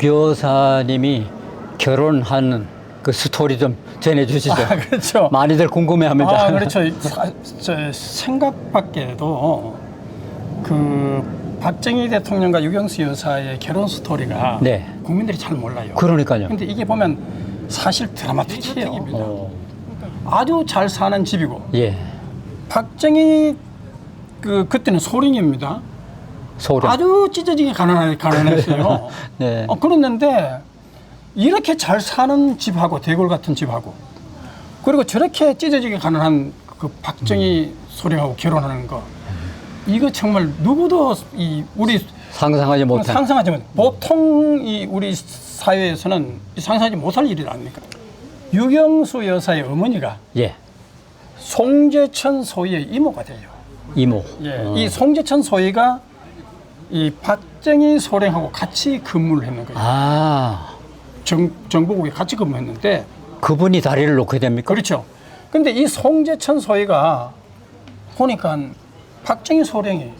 유교사님이 결혼하는 그 스토리 좀 전해주시죠. 그렇죠. 많이들 궁금해합니다. 그렇죠. 저 생각밖에도 그 박정희 대통령과 유경수 여사의 결혼 스토리가 네. 국민들이 잘 몰라요. 그러니까요. 근데 이게 보면 사실 드라마틱해요. 아주 잘 사는 집이고 예. 박정희 그때는 소령입니다. 소령. 아주 찢어지게 가난했어요. 네. 그랬는데 이렇게 잘 사는 집하고 대골 같은 집하고 그리고 저렇게 찢어지게 가난한 그 박정희 소령하고 결혼하는 거 이거 정말 누구도 우리 상상하지 못한. 상상하지 못. 보통 우리 사회에서는 상상하지 못할 일이 아닙니까? 유경수 여사의 어머니가 예. 송재천 소위의 이모가 돼요. 이모. 예. 이 송재천 소위가 이 박정희 소령하고 같이 근무를 했는 거예요. 아. 정보국에 같이 근무했는데 그분이 다리를 놓게 됩니까? 그렇죠. 근데 이 송재천 소위가 보니까 박정희 소령이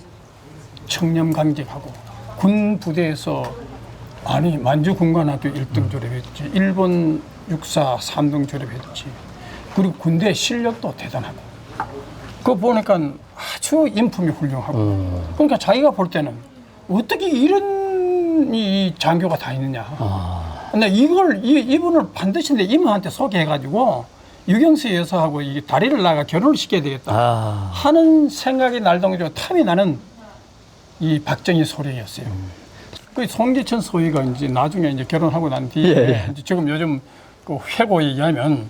청렴강직하고 군 부대에서 만주군관학교 1등 졸업했지, 일본 육사 3등 졸업했지, 그리고 군대 실력도 대단하고, 그거 보니까 아주 인품이 훌륭하고, 그러니까 자기가 볼 때는 어떻게 이런 이 장교가 다 있느냐. 근데 이분을 반드시 내 이모한테 소개해가지고 유경수 여사하고 이 다리를 나가 결혼을 시켜야 되겠다 하는 생각이 날동이죠. 탐이 나는 이 박정희 소령이었어요. 그 송재천 소위가 이제 나중에 이제 결혼하고 난 뒤에 이제 지금 요즘 그 회고에 의하면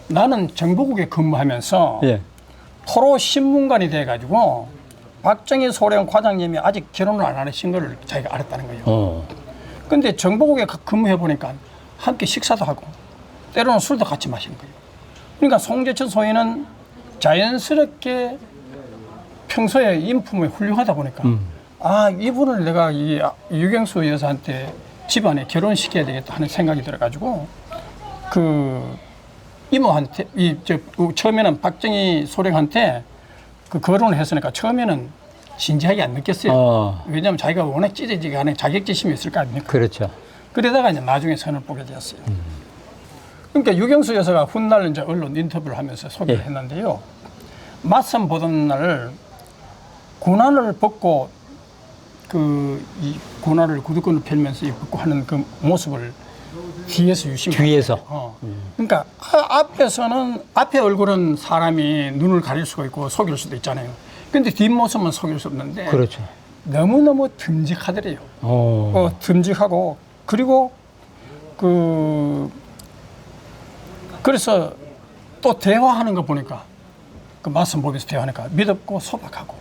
나는 정보국에 근무하면서 포로 신문관이 돼가지고 박정희 소령 과장님이 아직 결혼을 안 하신 걸 자기가 알았다는 거예요. 근데 정보국에 근무해 보니까 함께 식사도 하고 때로는 술도 같이 마시는 거예요. 그러니까 송재천 소위는 자연스럽게 평소에 인품이 훌륭하다 보니까 이분을 내가 이 유경수 여사한테 집안에 결혼시켜야 되겠다 하는 생각이 들어가지고 그 이모한테 처음에는 박정희 소령한테 그 거론을 했으니까 처음에는 진지하게 안 느꼈어요. 왜냐하면 자기가 워낙 찢어지게 하는 자격지심이 있을 거 아닙니까? 그렇죠. 그러다가 이제 나중에 선을 보게 되었어요. 그러니까 유경수 여사가 훗날 이제 언론 인터뷰를 하면서 소개를 했는데요. 맞선 보던 날 고난을 벗고 이 고난을 구두끈을 펴면서 벗고 하는 그 모습을 뒤에서 유심히 뒤에서. 그러니까 앞에 얼굴은 사람이 눈을 가릴 수가 있고 속일 수도 있잖아요. 근데 뒷모습은 속일 수 없는데 그렇죠. 너무너무 듬직하더래요. 듬직하고 그리고 그래서 또 대화하는 거 보니까 그 맞선 보면서 대화하니까 믿었고 소박하고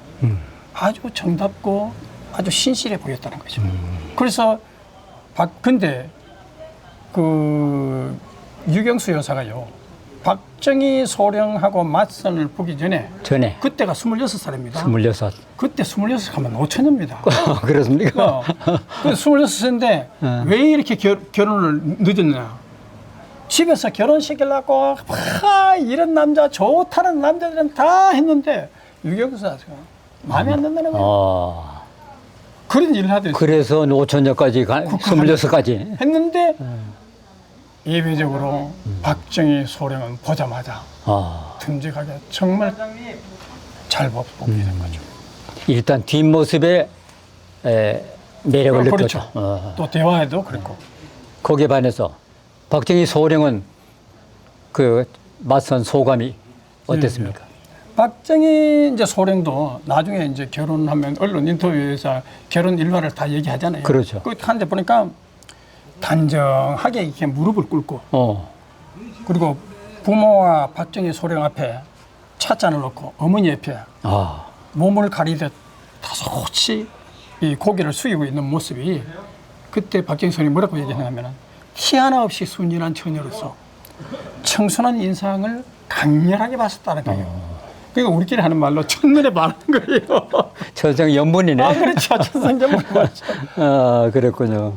아주 정답고 아주 신실해 보였다는 거죠. 그래서 근데 그 유경수 여사가요. 박정희 소령하고 맞선을 보기 전에 그때가 26살입니다. 26. 그때 26 하면 노처녀입니다. 그렇습니까? 그 26인데 왜 이렇게 결혼을 늦었냐? 집에서 결혼시키려고 이런 남자 좋다는 남자들은 다 했는데 유경수가 마음에 안 든다는 거예요. 그런 일을 하듯이. 그래서 노처녀까지 26까지 했는데 예외적으로 박정희 소령은 보자마자 듬직하게 정말 잘 보게 된 거죠. 일단 뒷모습에 매력을 그렇죠. 느꼈죠. 또 대화에도 그랬고. 거기에 반해서 박정희 소령은 그 맞선 소감이 어땠습니까? 박정희 이제 소령도 나중에 이제 결혼하면 언론 인터뷰에서 결혼 일화를 다 얘기하잖아요. 그렇죠. 그 하는데 보니까 단정하게 이렇게 무릎을 꿇고 그리고 부모와 박정희 소령 앞에 찻잔을 놓고 어머니 옆에 몸을 가리듯 다소치 이 고개를 숙이고 있는 모습이 그때 박정희 소령이 뭐라고 얘기하냐면 티 하나 없이 순진한 처녀로서 청순한 인상을 강렬하게 봤었다는 거예요. 그러니까 우리끼리 하는 말로 첫눈에 반하는 거예요. 천생연분이네. 그렇죠. 천생연분 맞죠. 그랬군요.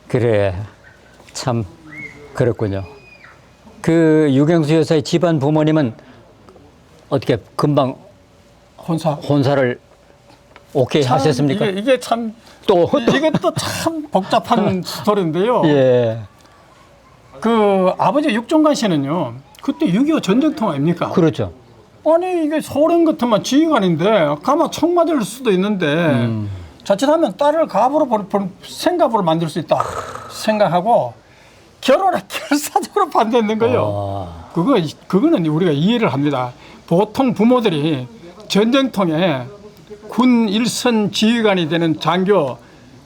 그래, 참 그렇군요. 그 유경수 여사의 집안 부모님은 어떻게 금방 혼사를 오케이 참 하셨습니까? 이게 참 또 이것도 참 복잡한 스토리인데요. 예. 그 아버지 육종관 씨는요. 그때 6.25 전쟁통 아닙니까? 그렇죠. 아니 이게 소련 같으면 지휘관인데 가만 총 맞을 수도 있는데 자칫하면 딸을 갑으로 생갑으로 만들 수 있다 생각하고 결혼을 결사적으로 반대했는 거예요. 그거는 우리가 이해를 합니다. 보통 부모들이 전쟁통에 군 일선 지휘관이 되는 장교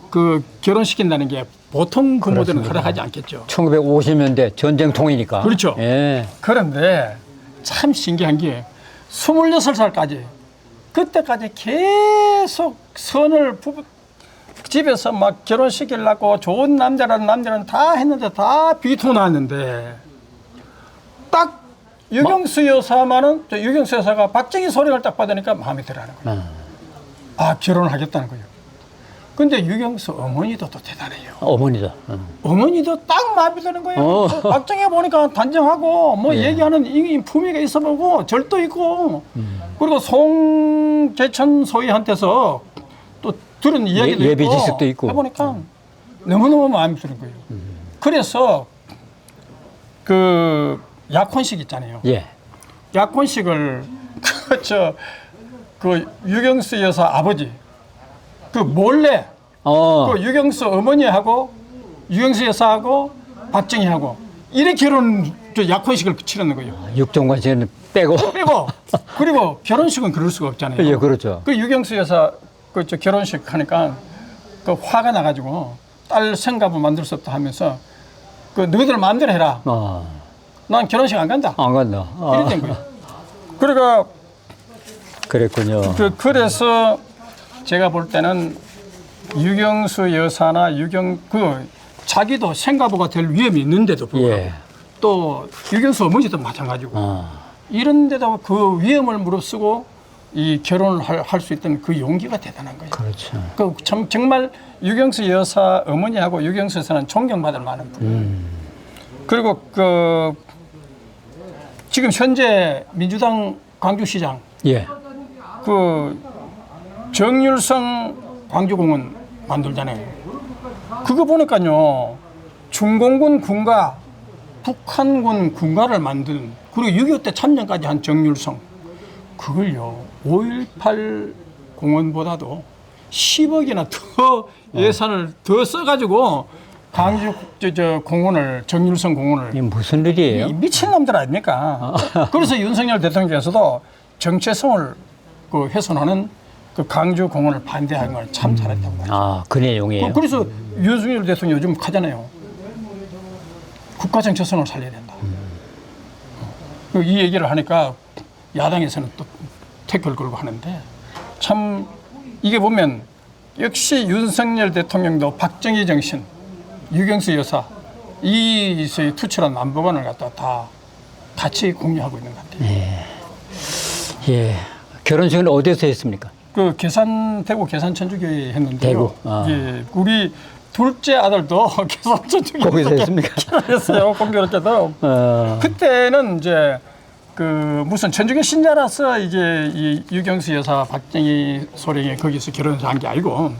그 결혼시킨다는 게 보통 부모들은 허락하지 않겠죠. 1950년대 전쟁통이니까. 그렇죠. 예. 그런데 참 신기한 게 26살까지 그때까지 계속 집에서 막 결혼시키려고 좋은 남자는 다 했는데 다 비토 나왔는데 딱 유경수 여사만은 유경수 여사가 박정희 소령을 딱 받으니까 마음에 들어하는 거예요. 아 결혼을 하겠다는 거예요. 근데 유경수 어머니도 또 대단해요. 어머니도. 어머니도 딱 마음에 드는 거예요. 박정희 보니까 단정하고 뭐 얘기하는 이 품위가 있어 보고 절도 있고 그리고 송재천 소위한테서 또 들은 이야기도 예비 있고 지식도 있고 해보니까 너무너무 마음에 드는 거예요. 그래서 그 약혼식 있잖아요. 예. 약혼식을 그 유경수 여사 아버지 그 몰래 그 유경수 어머니하고 유경수 여사하고 박정희하고 이렇게 약혼식을 치르는 거예요. 육종관 씨는 빼고. 그리고 결혼식은 그럴 수가 없잖아요. 예, 그렇죠. 그 유경수 여사 그 결혼식 하니까 그 화가 나가지고 딸 생갑을 만들 수 없다 하면서 그 너희들 마음대로 해라. 난 결혼식 안 간다. 안 간다. 이렇게 된 거예요. 그러니까 그랬군요. 그래서 제가 볼 때는 유경수 여사나 자기도 생가부가 될 위험이 있는데도 불구하고 예. 또 유경수 어머니도 마찬가지고 이런데도 그 위험을 무릅쓰고 이 결혼을 할 수 있던 그 용기가 대단한 거예요. 그렇죠. 정말 유경수 여사 어머니하고 유경수 여사는 존경받을 만한 분. 그리고 지금 현재 민주당 광주시장 예. 그 정율성 광주공원 만들잖아요. 그거 보니까요 중공군 군가 북한군 군가를 만든 그리고 6.25 때 참전까지 한 정율성 그걸요 5.18 공원보다도 10억이나 더 예산을 더 써가지고 광주 공원을 정율성 공원을 이게 무슨 일이에요? 미친 놈들 아닙니까? 그래서 윤석열 대통령께서도 정체성을 훼손하는 그 광주 공원을 반대한 걸 참 잘했다고 봐요. 그 내용이에요. 그래서 윤석열 대통령 요즘 하잖아요. 국가 정체성을 살려야 된다. 이 얘기를 하니까 야당에서는 또 태클 걸고 하는데 참 이게 보면 역시 윤석열 대통령도 박정희 정신, 유경수 여사 이의 투철한 남북안을 갖다 다 같이 공유하고 있는 것 같아요. 예. 결혼식은 어디서 했습니까? 대구 계산천주교에 했는데요. 대구. 예, 우리 둘째 아들도 계산천주교에 거기서 했습니까? 했어요. 공교롭게도. 그때는 이제 무슨 천주교 신자라서 이제 이 유경수 여사 박정희 소령이 거기서 결혼을 한 게 아니고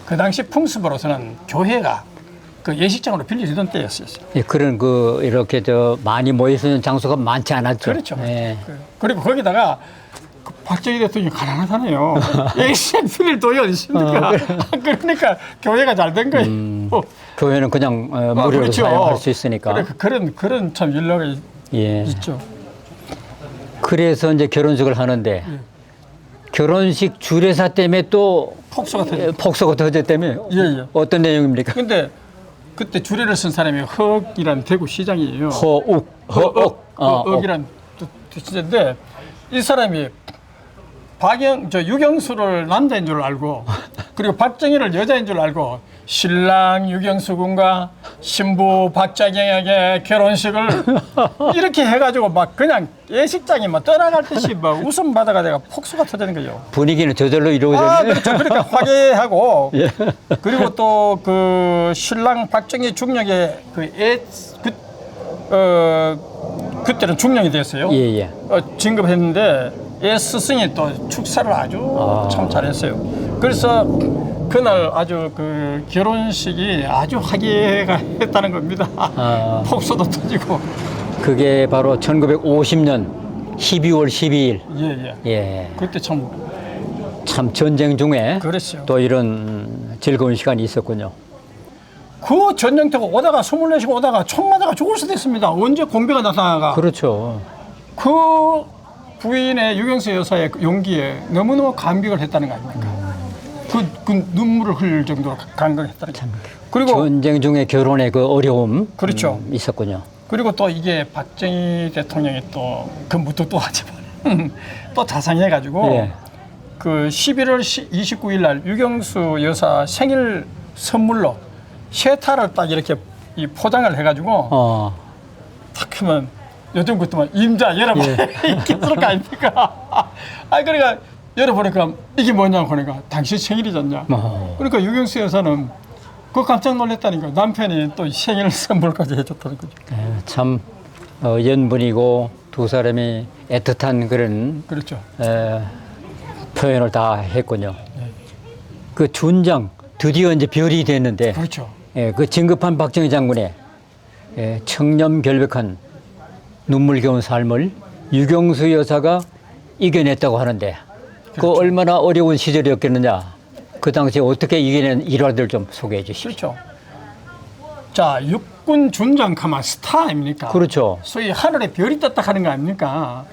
그 당시 풍습으로서는 교회가 예식장으로 빌려주던 때였어요. 예, 그런 이렇게 많이 모이는 장소가 많지 않았죠. 그렇죠. 예. 그리고 거기다가 박정희 대통령이 가난하잖아요. 예식장 빌릴 돈이 어디 있습니까? 그러니까 교회가 잘 된 거예요. 교회는 그냥 무료로 그렇죠. 사용할 수 있으니까. 그런 참 일화가 예. 있죠. 그래서 이제 결혼식을 하는데 결혼식 주례사 때문에 또 폭소가 터졌다며? 예. 어떤 내용입니까? 근데 그때 주례를 쓴 사람이 허억이란 대구 시장이에요. 허억이란 뜻인데 이 사람이 유경수를 남자인 줄 알고 그리고 박정희를 여자인 줄 알고 신랑 유경수 군과 신부 박정희에게 결혼식을 이렇게 해가지고 막 그냥 예식장이 막 떠나갈 듯이 막 웃음 받아가 폭소가 터지는 거예요. 분위기는 저절로 이루어졌네요. 그렇죠. 그러니까 화기하고 예. 그리고 또 신랑 박정희 중령의 그때는 중령이 됐어요. 예. 진급했는데 애 스승이 또 축사를 아주 참 잘했어요. 그래서 그날 아주 그 결혼식이 아주 화기애애했다는 겁니다. 아. 폭소도 터지고. 그게 바로 1950년 12월 12일. 예, 예. 예. 그때 참 참 전쟁 중에 그렇죠. 또 이런 즐거운 시간이 있었군요. 그 전쟁터가 오다가 24시간 오다가 총 맞아가 죽을 수도 있습니다. 언제 공비가 나타나가. 그렇죠. 그 부인의 유경수 여사의 그 용기에 너무너무 감격을 했다는 거 아닙니까? 그 눈물을 흘릴 정도로 감격했다는 거. 그리고 전쟁 중에 결혼의 그 어려움 그렇죠. 있었군요. 그리고 또 이게 박정희 대통령이 또 그 무뚝뚝하지만 또 자상해가지고 예. 그 11월 29일 날 유경수 여사 생일 선물로 세타를 딱 이렇게 이 포장을 해가지고 탁 하면 요즘 같으면 임자 열어봐 기스러울 거 아닙니까? 아 그러니까 열어보니까 이게 뭐냐고 하니까 당신 생일이잖냐. 그러니까 유경수 여사는 그 깜짝 놀랐다니까. 남편이 또 생일 선물까지 해줬다는 거죠. 참 연분이고 두 사람이 애틋한 그런 그렇죠. 표현을 다 했군요. 그 준장 드디어 이제 별이 됐는데 그렇죠. 그 진급한 박정희 장군의 청렴결백한 눈물겨운 삶을 유경수 여사가 이겨냈다고 하는데 그 얼마나 어려운 시절이었겠느냐. 그 당시에 어떻게 이겨낸 일화들 좀 소개해 주십시오. 그렇죠. 자, 육군 준장 가면 스타 아닙니까? 그렇죠. 소위 하늘에 별이 떴다 하는 거 아닙니까?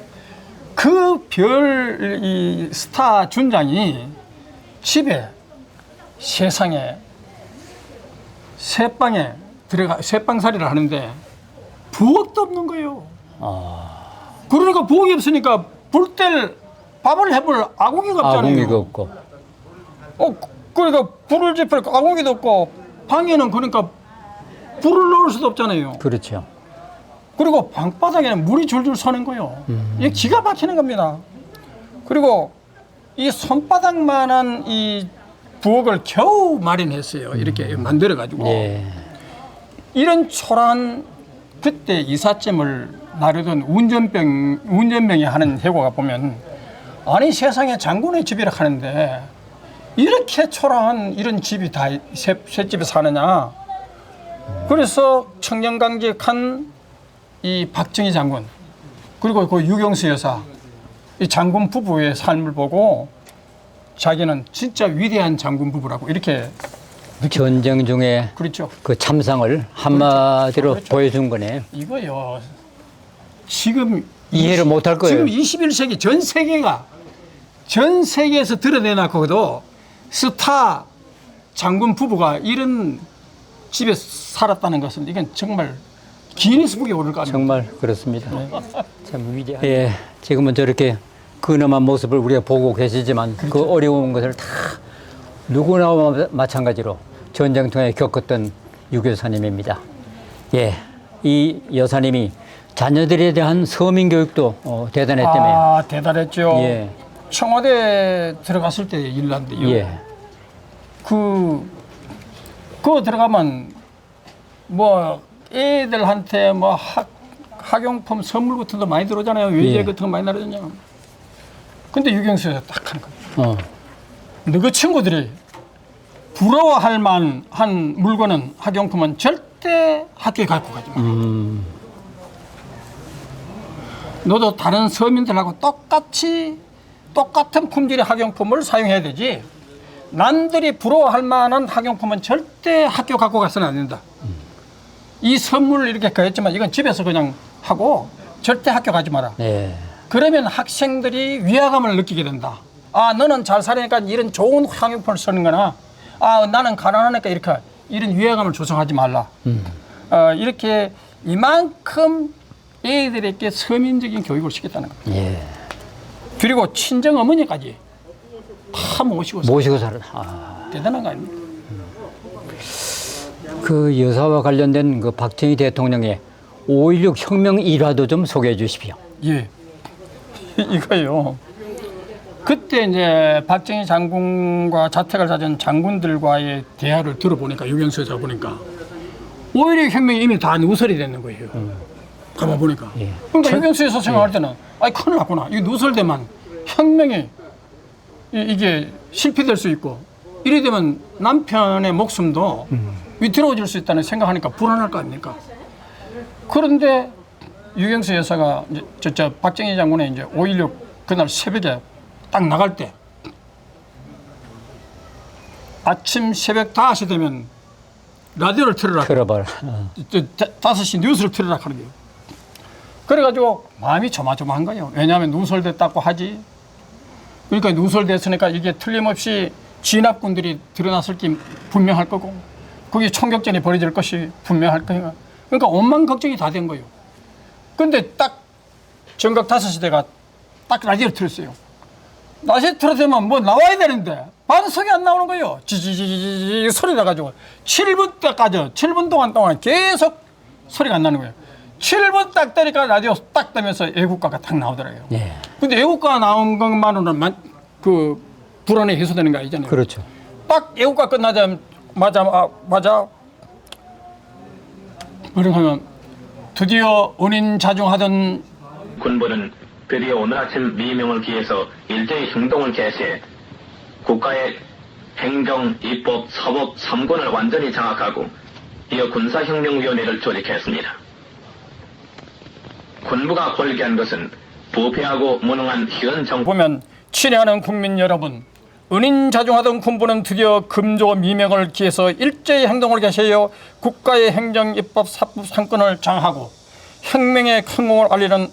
그 별, 이 스타 준장이 집에 세상에 새방에 들어가, 새방살이를 하는데 부엌도 없는 거예요. 그러니까 부엌이 없으니까 불 뗄 밥을 해볼 아궁이가 없잖아요. 아궁이가 없고. 그러니까 불을 지필 아궁이도 없고 방에는 그러니까 불을 넣을 수도 없잖아요. 그렇죠. 그리고 방바닥에는 물이 줄줄 서는 거예요. 이게 기가 막히는 겁니다. 그리고 이 손바닥만한 이 부엌을 겨우 마련했어요. 이렇게 만들어가지고. 예. 이런 초라한 그때 이삿짐을 나르던 운전병이 하는 해고가 보면 아니 세상에 장군의 집이라 하는데 이렇게 초라한 이런 집이 다 새 집에 사느냐. 그래서 청렴강직한 이 박정희 장군 그리고 그 유경수 여사 이 장군 부부의 삶을 보고 자기는 진짜 위대한 장군 부부라고 이렇게 전쟁 중에 그렇죠. 그 참상을 한마디로 그렇죠. 보여준 거네요. 이거요. 지금 이해를 못할 거예요. 지금 21세기 전 세계에서 드러내놨고도 스타 장군 부부가 이런 집에 살았다는 것은 이건 정말 기니스북에 오를 거 아닙니까? 정말 그렇습니다. 참 위대한. 예, 지금은 저렇게 근엄한 모습을 우리가 보고 계시지만 그 어려운 것을 다 누구나 마찬가지로 전쟁 통해 겪었던 유교사님입니다. 예, 이 여사님이 자녀들에 대한 서민 교육도 대단했다며요. 아, 대단했죠. 예. 청와대 들어갔을 때 일난데요. 예. 그거 들어가면 뭐 애들한테 뭐 학용품 선물 같은 거 많이 들어오잖아요. 외제 예. 같은 거 많이 나르잖아요. 근데 유경수가 딱 하는 거예요. 어. 너희 친구들이 부러워할 만한 물건은 학용품은 절대 학교에 갖고 가지 마. 너도 다른 서민들하고 똑같은 품질의 학용품을 사용해야 되지. 남들이 부러워할 만한 학용품은 절대 학교 갖고 가서는 안 된다. 이 선물을 이렇게 거했지만 이건 집에서 그냥 하고 절대 학교 가지 마라. 예. 그러면 학생들이 위화감을 느끼게 된다. 아, 너는 잘 살으니까 이런 좋은 학용품을 쓰는 거나, 아, 나는 가난하니까 이렇게 이런 위화감을 조성하지 말라. 이렇게 이만큼 애들에게 서민적인 교육을 시켰다는 겁니다. 예. 그리고 친정 어머니까지 다 모시고 살아. 아. 대단한 거 아닙니까? 그 여사와 관련된 그 박정희 대통령의 5.16 혁명 일화도 좀 소개해 주십시오. 예. 이거요. 그때 이제 박정희 장군과 자택을 찾은 장군들과의 대화를 들어보니까 유경수 여사 보니까 5.16 혁명이 이미 다 누설이 되는 거예요. 가만 보니까. 그러니까 유경수 여사 생각할 때는 아이 큰일 났구나. 이 누설되면 혁명이 이게 실패될 수 있고 이래 되면 남편의 목숨도 위태로워질 수 있다는 생각하니까 불안할 거 아닙니까? 그런데 유경수 여사가 이제 저 박정희 장군의 이제 5.16 그날 새벽에 딱 나갈 때 아침 새벽 5시 되면 라디오를 틀어라. 틀어봐라. 5시 뉴스를 틀어라 하는 거예요. 그래가지고 마음이 조마조마한 거예요. 왜냐하면 누설됐다고 하지. 그러니까 누설됐으니까 이게 틀림없이 진압군들이 드러났을 게 분명할 거고 거기 총격전이 벌어질 것이 분명할 거예요. 그러니까 온만 걱정이 다 된 거예요. 근데 딱 정각 5시대가 딱 라디오를 틀었어요. 라디오 틀어대면 뭐 나와야 되는데 반성이 안 나오는 거예요. 지지지지지 소리 나가지고 7분 때까지 7분 동안 계속 소리가 안 나는 거예요. 7분 딱 되니까 라디오 딱 되면서 애국가가 딱 나오더라고요. 예. 근데 애국가 나온 것만으로는 그 불안이 해소되는 거 아니잖아요. 그렇죠. 딱 애국가 끝나자마자 그러면 드디어 은인자중하던 군부는 드디어 오늘 아침 미명을 기해서 일제히 행동을 개시해 국가의 행정, 입법, 사법 3권을 완전히 장악하고 이어 군사혁명위원회를 조직했습니다. 군부가 골기한 것은 부패하고 무능한 현 정부 보면 친애하는 국민 여러분, 은인자중하던 군부는 드디어 금조 미명을 기해서 일제히 행동을 개시하여 국가의 행정, 입법, 사법 3권을 장악하고 혁명의 성공을 알리는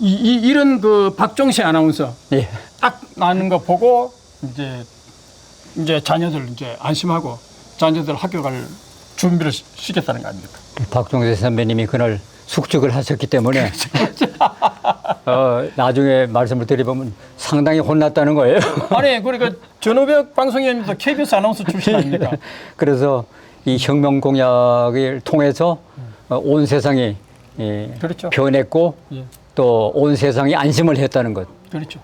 이런 그 박종시 아나운서 예. 딱 나는 거 보고 이제 자녀들 이제 안심하고 자녀들 학교 갈 준비를 시켰다는 거 아닙니까? 박종세 선배님이 그날 숙직을 하셨기 때문에 나중에 말씀을 드려보면 상당히 혼났다는 거예요. 아니 그러니까 전우벽 방송위원님도 KBS 아나운서 출신 아닙니까? 그래서 이 혁명 공약을 통해서 온 세상이 그렇죠. 변했고 예. 또 온 세상이 안심을 했다는 것. 그렇죠.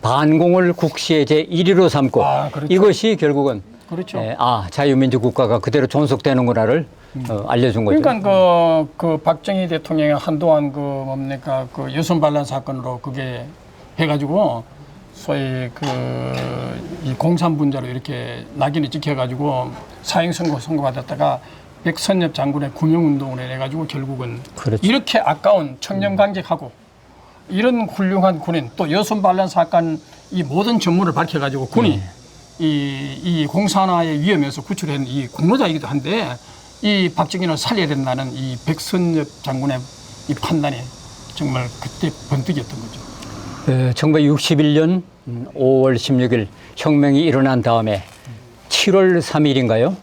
반공을 국시의 제1위로 삼고 그렇죠. 이것이 결국은 그렇죠. 자유민주 국가가 그대로 존속되는구나를 알려준 거죠. 그러니까 그 박정희 대통령이 한동안 그 여성 반란 사건으로 그게 해가지고 소위 이 공산분자로 이렇게 낙인을 찍혀가지고 사형 선고받았다가 백선엽 장군의 구명운동을 해가지고 결국은 그렇죠. 이렇게 아까운 청렴강직하고 이런 훌륭한 군인 또 여성 반란 사건 이 모든 전문을 밝혀가지고 군이 이 공산화의 위험에서 구출한 이 공로자이기도 한데 이 박정희를 살려야 된다는 이 백선엽 장군의 이 판단이 정말 그때 번뜩였던 거죠. 1961년 5월 16일 혁명이 일어난 다음에 7월 3일인가요?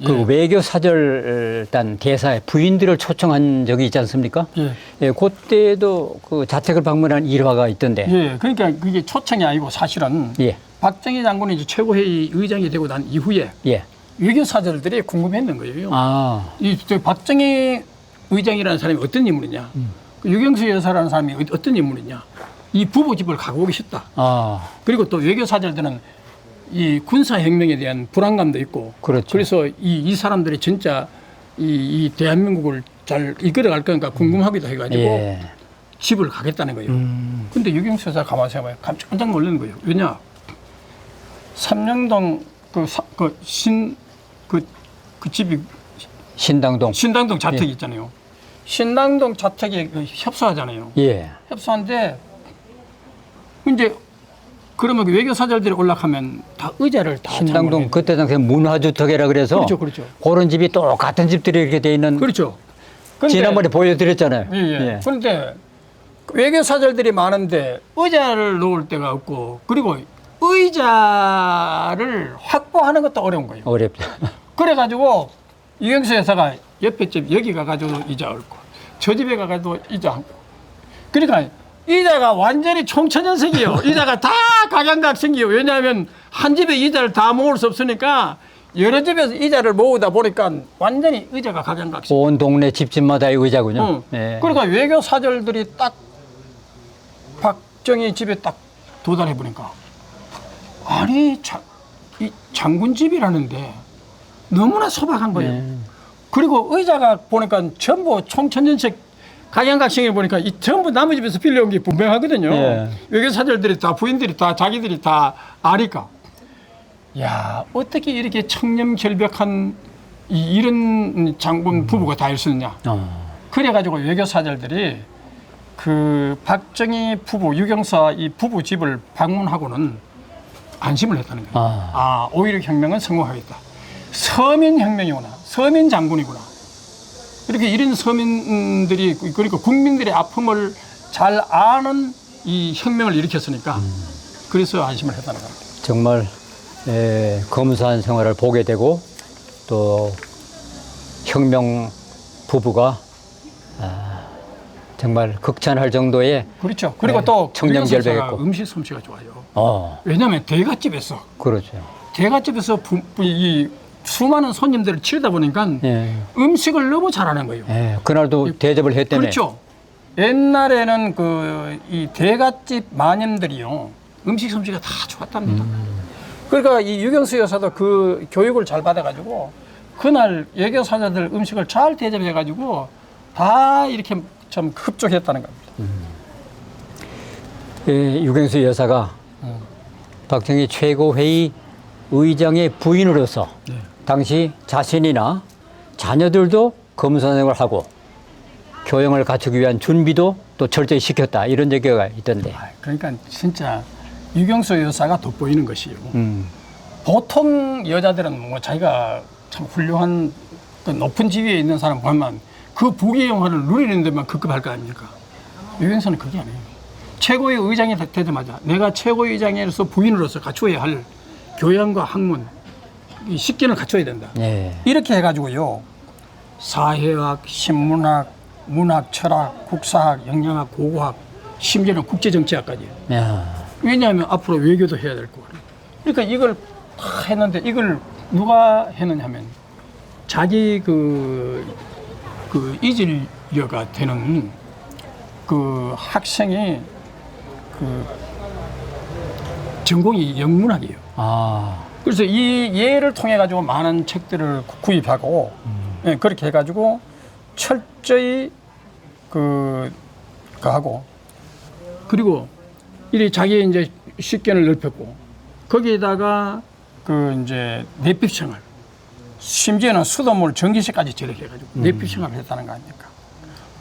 그 외교 사절단 대사의 부인들을 초청한 적이 있지 않습니까? 예. 그때도 그 자택을 방문한 일화가 있던데. 예. 그러니까 그게 초청이 아니고 사실은 박정희 장군이 이제 최고회의 의장이 되고 난 이후에 외교 사절들이 궁금했는 거예요. 이 박정희 의장이라는 사람이 어떤 인물이냐, 그 유경수 여사라는 사람이 어떤 인물이냐, 이 부부 집을 가고 오기 쉽다. 그리고 또 외교 사절들은 이 군사혁명에 대한 불안감도 있고, 그렇죠. 그래서 이 사람들이 진짜 이 대한민국을 잘 이끌어갈 거니까 궁금하기도 해가지고 집을 가겠다는 거예요. 근데 유경수 여사 가만히 생각해봐요. 깜짝 놀라는 거예요. 왜냐? 삼령동 그 집이 신당동 자택이 있잖아요. 신당동 자택에 협소하잖아요. 협소한데 이제 그러면 외교 사절들이 올라가면 다 의자를 다 신당동 그때 당시에 문화주택이라 그래서 그렇죠. 그런 집이 또 같은 집들이 이렇게 돼 있는. 그렇죠. 지난번에 보여드렸잖아요. 그런데 외교 사절들이 많은데 의자를 놓을 데가 없고 그리고 의자를 확보하는 것도 어려운 거예요. 어렵죠. 그래가지고 유경수 여사가 옆에 집 여기 가가지고 의자 얹고 저 집에 가가지고 의자 얹고 그러니까 의자가 완전히 총천연색이에요. 의자가 다 각양각색이에요. 왜냐하면 한 집에 의자를 다 모을 수 없으니까 여러 집에서 의자를 모으다 보니까 완전히 의자가 각양각색. 온 동네 집집마다의 의자군요. 그러니까 외교 사절들이 딱 박정희 집에 딱 도달해 보니까 아니 이 장군 집이라는데 너무나 소박한 거예요. 그리고 의자가 보니까 전부 총천연색 각양각색에 보니까 이 전부 남의 집에서 빌려온 게 분명하거든요. 예. 외교사들이 다 부인들이 다 자기들이 다 아니까. 야, 어떻게 이렇게 청렴결백한 이런 장군 부부가 다 있었느냐. 그래가지고 외교사절들이 그 박정희 부부, 유경사 이 부부 집을 방문하고는 안심을 했다는 거예요. 오히려 혁명은 성공하겠다. 서민혁명이구나. 서민장군이구나. 이렇게 이런 서민들이, 그러니까 국민들의 아픔을 잘 아는 이 혁명을 일으켰으니까 그래서 안심을 했다는 겁니다. 정말 검소한 생활을 보게 되고 또 혁명 부부가 정말 극찬할 정도의 그렇죠. 그리고 또 청렴결백했고 음식 솜씨가 좋아요. 왜냐하면 대갓집에서 그렇죠. 대갓집에서 이 수많은 손님들을 치르다 보니까 예. 음식을 너무 잘하는 거예요. 예, 그날도 대접을 했다며. 그렇죠. 옛날에는 이 대갓집 마님들이요 음식 솜씨가 다 좋았답니다. 그러니까 이 유경수 여사도 그 교육을 잘 받아가지고 그날 외교사자들 음식을 잘 대접해가지고 다 이렇게 좀 흡족했다는 겁니다. 예, 유경수 여사가 박정희 최고회의 의장의 부인으로서 당시 자신이나 자녀들도 검사생활을 하고 교양을 갖추기 위한 준비도 또 철저히 시켰다 이런 얘기가 있던데. 그러니까 진짜 유경수 여사가 돋보이는 것이요. 보통 여자들은 뭐 자기가 참 훌륭한 그 높은 지위에 있는 사람 보면 그 부귀 영화를 누리는 데만 급급할 거 아닙니까? 유경수는 그게 아니에요. 최고의 의장이 되자마자 내가 최고의 의장으로서 부인으로서 갖추어야 할 교양과 학문, 이 식견을 갖춰야 된다. 예. 이렇게 해가지고요. 사회학, 신문학, 문학, 철학, 국사학, 영양학, 고고학, 심지어는 국제정치학까지. 야. 왜냐하면 앞으로 외교도 해야 될 거고. 그러니까 이걸 다 했는데 이걸 누가 했느냐 하면 자기 그 이질녀가 되는 그 학생이 그 전공이 영문학이에요. 그래서 이 예를 통해 가지고 많은 책들을 구입하고 예, 그렇게 해가지고 철저히 하고 그리고 이 자기 이제 식견을 넓혔고 거기에다가 그 이제 내핍 생활 심지어는 수돗물 전기세까지 절약해가지고 내핍 생활을 했다는 거 아닙니까?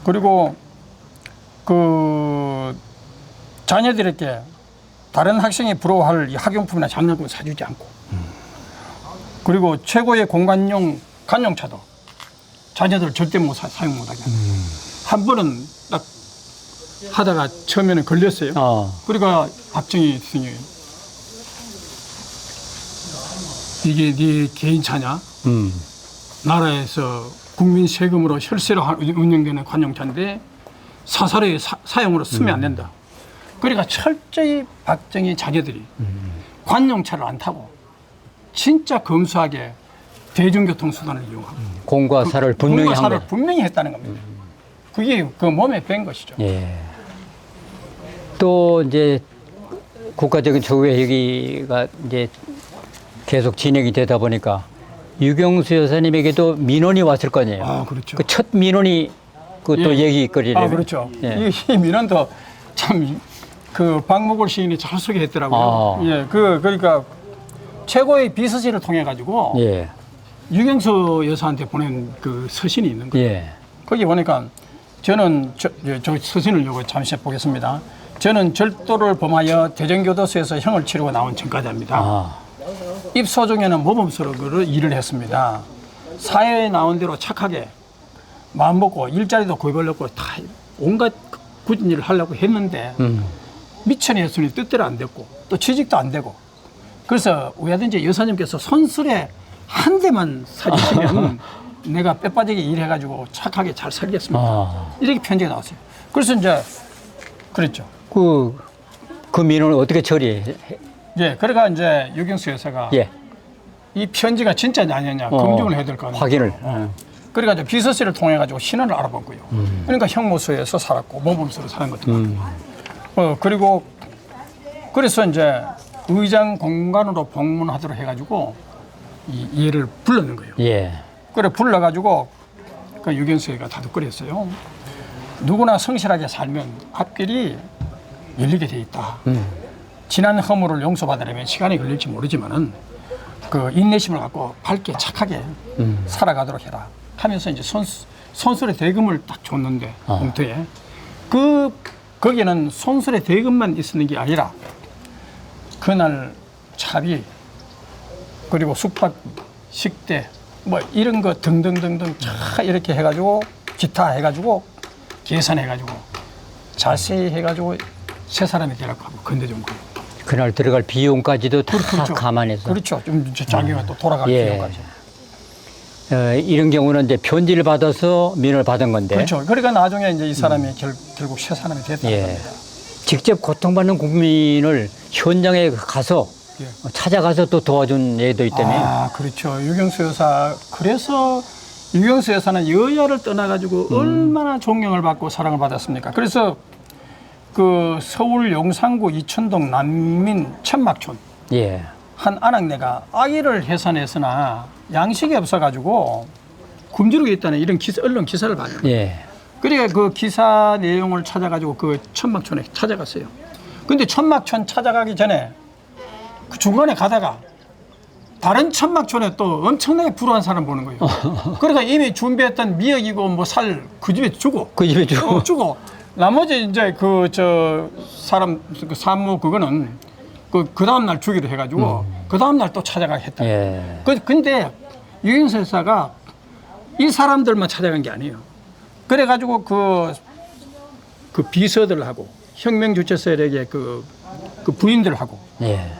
그리고 그 자녀들에게 다른 학생이 부러워할 학용품이나 장난감을 사주지 않고 그리고 최고의 공간용 관용차도 자녀들 절대 사용 못하게 한 번은 딱 하다가 처음에는 걸렸어요. 그러니까 박정희 대통령이 이게 네 개인 차냐? 나라에서 국민 세금으로 혈세로 운영되는 관용차인데 사설의 사용으로 쓰면 안 된다. 그러니까 철저히 박정희 자녀들이 관용차를 안 타고 진짜 검소하게 대중교통 수단을 이용하고 공과 사를 분명히 공과 한 사를 거. 분명히 했다는 겁니다. 그게 그 몸에 뺀 것이죠. 예. 또 이제 국가적인 최고의 회의가 이제 계속 진행이 되다 보니까 유경수 여사님에게도 민원이 왔을 거 아니에요. 그렇죠. 그 첫 민원이 그또 예. 얘기거리래요. 그렇죠. 예. 이 민원도 참 그 박목월 시인이 잘 소개했더라고요. 예, 그러니까 최고의 비서실을 통해 가지고 예. 유경수 여사한테 보낸 그 서신이 있는 거예요. 예. 거기 보니까 저는 저 서신을 요거 잠시 보겠습니다. 저는 절도를 범하여 대전교도소에서 형을 치르고 나온 전과자입니다. 입소 중에는 모범스러운 일을 했습니다. 사회에 나온 대로 착하게 마음 먹고 일자리도 구입하려고 다 온갖 굳은 일을 하려고 했는데 미천이 했으니 뜻대로 안 됐고 또 취직도 안 되고 그래서 왜든지 여사님께서 손수레 한 대만 사주시면 내가 뼈빠지게 일해가지고 착하게 잘 살겠습니다. 이렇게 편지가 나왔어요. 그래서 이제 그랬죠. 그 민원을 어떻게 처리해? 예, 그러니까 이제 유경수 여사가 예. 이 편지가 진짜냐 아니냐 검증을 해야 될 거 아니에요. 확인을. 그러니까 비서실을 통해 가지고 신원을 알아봤고요. 그러니까 형무소에서 살았고 모범수로 사는 것도 많고. 그리고 그래서 이제 의장 공간으로 봉문하도록 해가지고 이 얘를 불렀는 거예요. 예. 그래 불러가지고 그 유경수가 다독거렸어요. 누구나 성실하게 살면 앞길이 열리게 돼 있다. 지난 허물을 용서받으려면 시간이 걸릴지 모르지만은 그 인내심을 갖고 밝게 착하게 살아가도록 해라 하면서 이제 손술의 대금을 딱 줬는데 봉투에 거기에는 손술의 대금만 있었는 게 아니라 그날 차비 그리고 숙박 식대 뭐 이런 거 등등등등 다 이렇게 해가지고 기타 해가지고 계산해가지고 자세히 해가지고 세 사람이 되라고 하고 건네준 거예요. 그날 들어갈 비용까지도 다 그렇죠. 감안해서. 그렇죠. 좀 자기가 또 돌아갈 예. 필요까지. 이런 경우는 이제 편지를 받아서 민원을 받은 건데. 그렇죠. 그러니까 나중에 이제 이 사람이 결국 세 사람이 됐다는 예. 겁니다. 직접 고통받는 국민을 현장에 가서 예. 찾아가서 또 도와준 예도 있다며. 아, 그렇죠. 유경수 여사. 그래서 유경수 여사는 여야를 떠나가지고 얼마나 존경을 받고 사랑을 받았습니까? 그래서 그 서울 용산구 이천동 난민 천막촌 예. 한 아낙네가 아이를 해산해서나 양식이 없어가지고 굶주리고 있다는 이런 언론 기사를 봤어요. 예. 그래 그 기사 내용을 찾아가지고 그 천막촌에 찾아갔어요. 근데 천막촌 찾아가기 전에 그 중간에 가다가 다른 천막촌에 또 엄청나게 불우한 사람 보는 거예요. 그러니까 이미 준비했던 미역이고 뭐 살 그 집에 주고 그 집에 주고. 주고 나머지 이제 그 저 사람 그 산모 그거는 그 다음 날 주기로 해가지고 그 다음 날 또 찾아가게 했다. 예. 근데 유경수 여사가 이 사람들만 찾아간 게 아니에요. 그래가지고 그 비서들하고 혁명주체설에게 그 부인들하고 예.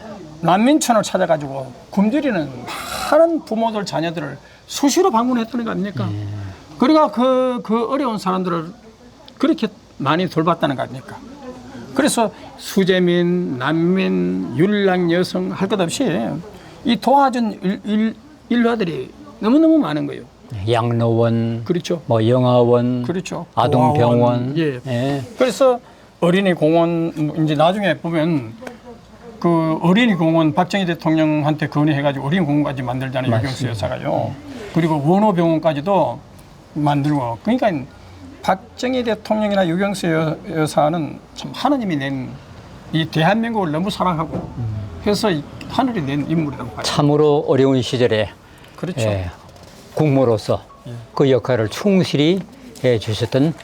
난민촌을 찾아가지고 굶주리는 많은 부모들 자녀들을 수시로 방문했다는 거 아닙니까? 그러니까 그 어려운 사람들을 그렇게 많이 돌봤다는 거 아닙니까? 그래서 수재민, 난민, 율랑 여성 할 것 없이 이 도와준 일화들이 너무너무 많은 거예요. 양로원, 그렇죠. 뭐 영화원, 그렇죠. 아동병원. 보아원, 예. 예. 그래서 어린이 공원 이제 나중에 보면 그 어린이 공원 박정희 대통령한테 건의해가지고 어린이 공원까지 만들자는 유경수 여사가요. 그리고 원호병원까지도 만들고 그러니까 박정희 대통령이나 유경수 여사는 참 하나님이 낸 이 대한민국을 너무 사랑하고 해서 하늘이 낸 인물이라고 봐요. 참으로 어려운 시절에 그렇죠. 예, 국모로서 그 역할을 충실히 해 주셨던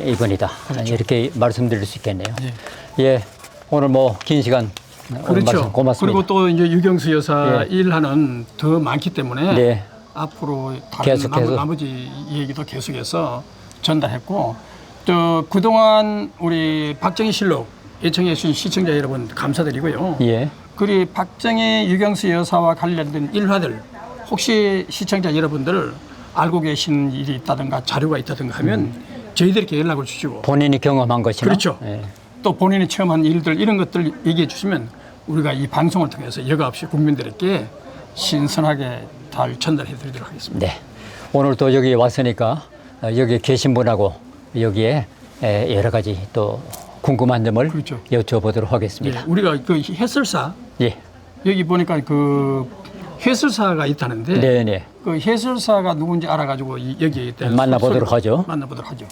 이분이다. 그렇죠. 이렇게 말씀드릴 수 있겠네요. 예, 오늘 뭐 긴 시간 오늘 그렇죠. 말씀 고맙습니다. 그리고 또 이제 유경수 여사 예. 일하는 더 많기 때문에 네. 앞으로 다른 계속해서. 나머지 얘기도 계속해서 전달했고 또 그동안 우리 박정희 실록 예청해 주신 시청자 여러분 감사드리고요. 예. 그리고 박정희 유경수 여사와 관련된 일화들 혹시 시청자 여러분들 알고 계신 일이 있다든가 자료가 있다든가 하면 저희들께 연락을 주시고 본인이 경험한 것이나 그렇죠. 예. 또 본인이 체험한 일들 이런 것들 얘기해 주시면 우리가 이 방송을 통해서 여과 없이 국민들에게 신선하게 잘 전달해 드리도록 하겠습니다. 네. 오늘 또 여기 왔으니까 여기 계신 분하고 여기에 여러 가지 또 궁금한 점을 그렇죠. 여쭤보도록 예, 하겠습니다. 우리가 그 해설사 예. 여기 보니까 그 해설사가 있다는데 네네. 그 해설사가 누군지 알아가지고 여기에 대해서 만나보도록 하죠. 만나보도록 하죠.